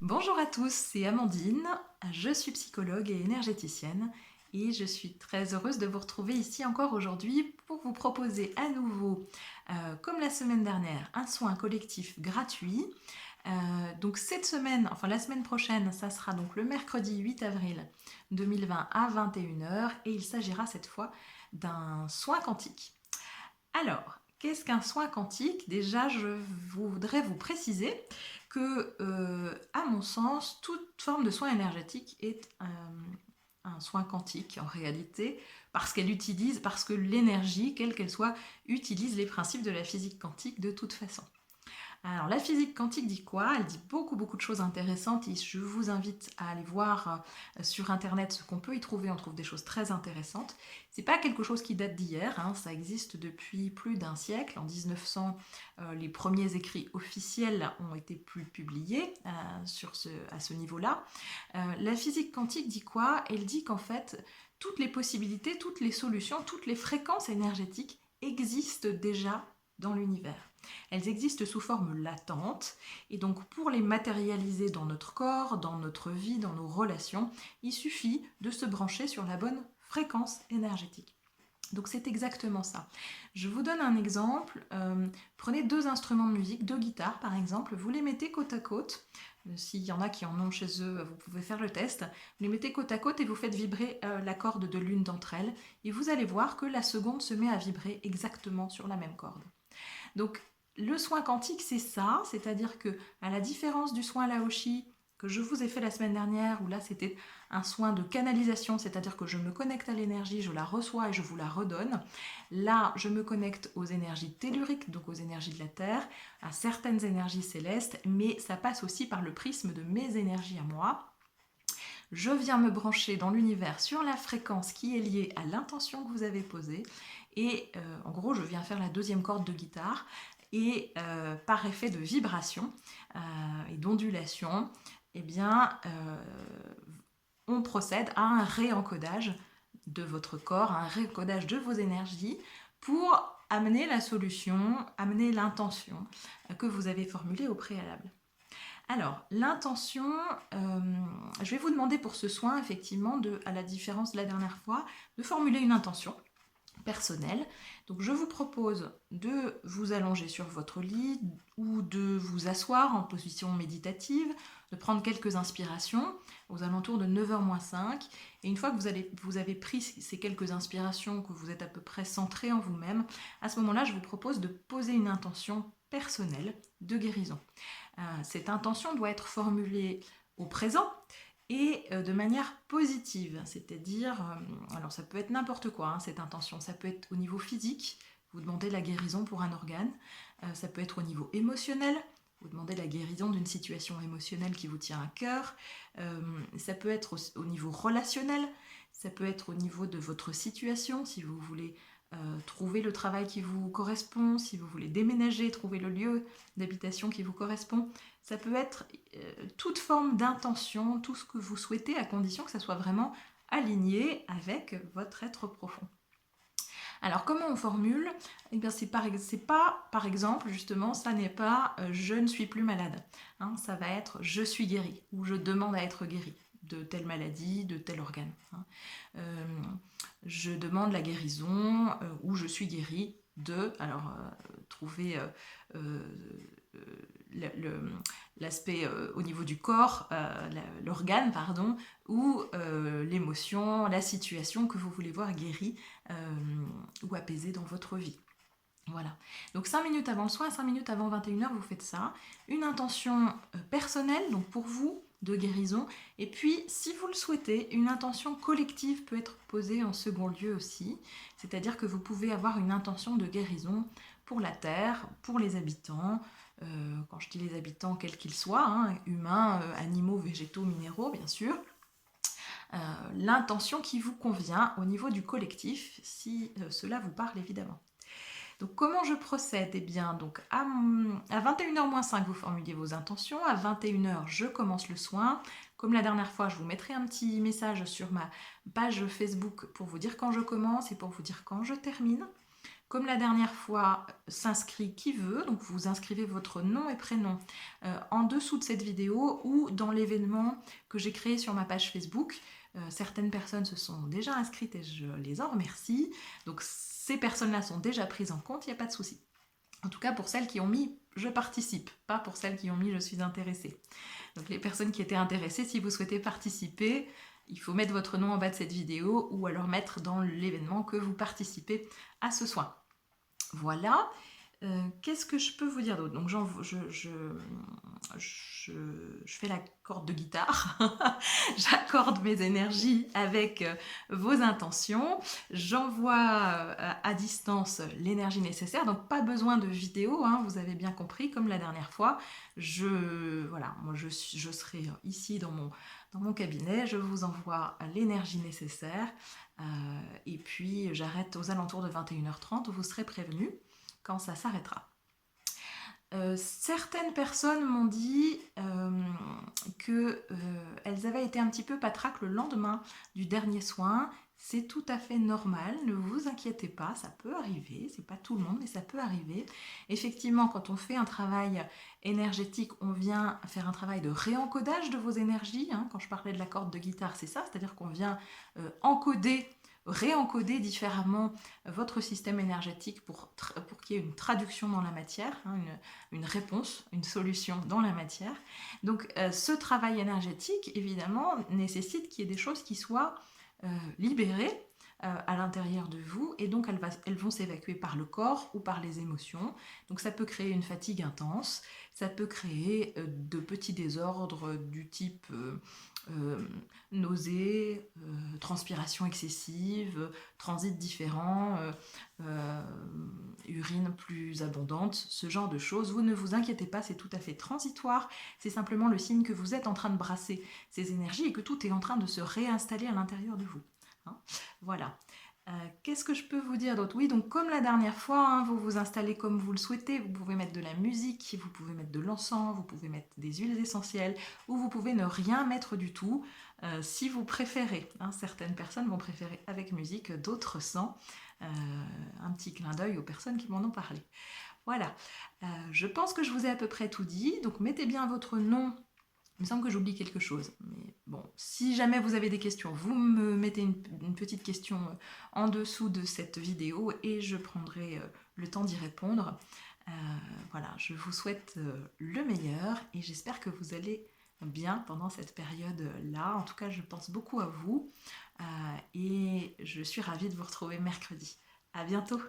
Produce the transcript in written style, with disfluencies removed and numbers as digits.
Bonjour à tous, c'est Amandine, je suis psychologue et énergéticienne et je suis très heureuse de vous retrouver ici encore aujourd'hui pour vous proposer à nouveau, comme la semaine dernière, un soin collectif gratuit. Donc cette semaine, enfin la semaine prochaine, ça sera donc le mercredi 8 avril 2020 à 21 h et il s'agira cette fois d'un soin quantique. Alors, qu'est-ce qu'un soin quantique? Déjà, je voudrais vous préciser que, à mon sens, toute forme de soin énergétique est un soin quantique en réalité, parce que l'énergie, quelle qu'elle soit, utilise les principes de la physique quantique de toute façon. Alors la physique quantique dit quoi? Elle dit beaucoup de choses intéressantes et je vous invite à aller voir sur internet ce qu'on peut y trouver. On trouve des choses très intéressantes. C'est pas quelque chose qui date d'hier, hein, ça existe depuis plus d'un siècle. En 1900, les premiers écrits officiels ont été publiés à ce niveau-là. La physique quantique dit quoi? Elle dit qu'en fait, toutes les possibilités, toutes les solutions, toutes les fréquences énergétiques existent déjà dans l'univers. Elles existent sous forme latente et donc pour les matérialiser dans notre corps, dans notre vie, dans nos relations, il suffit de se brancher sur la bonne fréquence énergétique. Donc c'est exactement ça. Je vous donne un exemple. Prenez deux instruments de musique, deux guitares par exemple, vous les mettez côte à côte. S'il y en a qui en ont chez eux, vous pouvez faire le test. Vous les mettez côte à côte et vous faites vibrer la corde de l'une d'entre elles. Et vous allez voir que la seconde se met à vibrer exactement sur la même corde. Donc le soin quantique, c'est ça, c'est-à-dire que à la différence du soin Laoshi que je vous ai fait la semaine dernière, où là c'était un soin de canalisation, c'est-à-dire que je me connecte à l'énergie, je la reçois et je vous la redonne. Là, je me connecte aux énergies telluriques, donc aux énergies de la Terre, à certaines énergies célestes, mais ça passe aussi par le prisme de mes énergies à moi. Je viens me brancher dans l'univers sur la fréquence qui est liée à l'intention que vous avez posée. Et en gros, je viens faire la deuxième corde de guitare. Et par effet de vibration et d'ondulation, eh bien, on procède à un réencodage de votre corps, un réencodage de vos énergies pour amener la solution, amener l'intention que vous avez formulée au préalable. Alors, l'intention, je vais vous demander pour ce soin, effectivement, à la différence de la dernière fois, de formuler une intention personnelle. Donc, je vous propose de vous allonger sur votre lit ou de vous asseoir en position méditative, de prendre quelques inspirations aux alentours de 9h-5. Et une fois que vous avez pris ces quelques inspirations, que vous êtes à peu près centré en vous-même, à ce moment-là, je vous propose de poser une intention personnelle de guérison. Cette intention doit être formulée au présent et de manière positive, c'est-à-dire, alors ça peut être n'importe quoi, hein, cette intention, ça peut être au niveau physique, vous demandez la guérison pour un organe, ça peut être au niveau émotionnel, vous demandez la guérison d'une situation émotionnelle qui vous tient à cœur, ça peut être au niveau relationnel, ça peut être au niveau de votre situation, si vous voulez trouver le travail qui vous correspond, si vous voulez déménager, trouver le lieu d'habitation qui vous correspond. Ça peut être toute forme d'intention, tout ce que vous souhaitez, à condition que ça soit vraiment aligné avec votre être profond. Alors comment on formule? Eh bien c'est pas, par exemple, justement, ça n'est pas je ne suis plus malade. Hein, ça va être je suis guéri ou je demande à être guéri de telle maladie, de tel organe. Hein. Je demande la guérison ou je suis guéri de, alors trouver l'aspect au niveau du corps, l'organe, pardon, ou l'émotion, la situation que vous voulez voir guérie ou apaisée dans votre vie. Voilà. Donc 5 minutes avant le soin, 5 minutes avant 21 h, vous faites ça. Une intention personnelle, donc pour vous, de guérison. Et puis, si vous le souhaitez, une intention collective peut être posée en second lieu aussi. C'est-à-dire que vous pouvez avoir une intention de guérison pour la Terre, pour les habitants. Quand je dis les habitants, quels qu'ils soient, hein, humains, animaux, végétaux, minéraux, bien sûr. L'intention qui vous convient au niveau du collectif, si cela vous parle évidemment. Donc comment je procède? Eh bien, donc à 21h-5, vous formulez vos intentions. À 21 h, je commence le soin. Comme la dernière fois, je vous mettrai un petit message sur ma page Facebook pour vous dire quand je commence et pour vous dire quand je termine. Comme la dernière fois, s'inscrit qui veut, donc vous inscrivez votre nom et prénom en dessous de cette vidéo ou dans l'événement que j'ai créé sur ma page Facebook. Certaines personnes se sont déjà inscrites et je les en remercie. Donc ces personnes-là sont déjà prises en compte, il n'y a pas de souci. En tout cas pour celles qui ont mis « je participe », pas pour celles qui ont mis « je suis intéressée ». Donc les personnes qui étaient intéressées, si vous souhaitez participer, il faut mettre votre nom en bas de cette vidéo ou alors mettre dans l'événement que vous participez à ce soin. Voilà. Qu'est-ce que je peux vous dire d'autre? Donc je fais la corde de guitare, j'accorde mes énergies avec vos intentions, j'envoie à distance l'énergie nécessaire, donc pas besoin de vidéo, hein, vous avez bien compris, comme la dernière fois. Voilà, moi je serai ici dans mon cabinet, je vous envoie l'énergie nécessaire et puis j'arrête aux alentours de 21h30, vous serez prévenus quand ça s'arrêtera. Certaines personnes m'ont dit qu'elles avaient été un petit peu patraques le lendemain du dernier soin. C'est tout à fait normal, ne vous inquiétez pas, ça peut arriver, c'est pas tout le monde, mais ça peut arriver. Effectivement, quand on fait un travail énergétique, on vient faire un travail de réencodage de vos énergies. Hein. Quand je parlais de la corde de guitare, c'est ça, c'est-à-dire qu'on vient réencoder différemment votre système énergétique pour qu'il y ait une traduction dans la matière, hein, une réponse, une solution dans la matière. Donc ce travail énergétique, évidemment, nécessite qu'il y ait des choses qui soient libérées à l'intérieur de vous, et donc elles vont s'évacuer par le corps ou par les émotions. Donc ça peut créer une fatigue intense, ça peut créer de petits désordres du type nausées, transpiration excessive, transit différent, urine plus abondante, ce genre de choses. Vous ne vous inquiétez pas, c'est tout à fait transitoire, c'est simplement le signe que vous êtes en train de brasser ces énergies et que tout est en train de se réinstaller à l'intérieur de vous. Hein, voilà. Qu'est-ce que je peux vous dire d'autre? Oui, donc comme la dernière fois, hein, vous vous installez comme vous le souhaitez, vous pouvez mettre de la musique, vous pouvez mettre de l'encens, vous pouvez mettre des huiles essentielles, ou vous pouvez ne rien mettre du tout, si vous préférez. Hein, certaines personnes vont préférer avec musique, d'autres sans. Un petit clin d'œil aux personnes qui m'en ont parlé. Voilà, je pense que je vous ai à peu près tout dit, donc mettez bien votre nom. Il me semble que j'oublie quelque chose, mais bon, si jamais vous avez des questions, vous me mettez une petite question en dessous de cette vidéo et je prendrai le temps d'y répondre. Voilà, je vous souhaite le meilleur et j'espère que vous allez bien pendant cette période-là. En tout cas, je pense beaucoup à vous et je suis ravie de vous retrouver mercredi. À bientôt!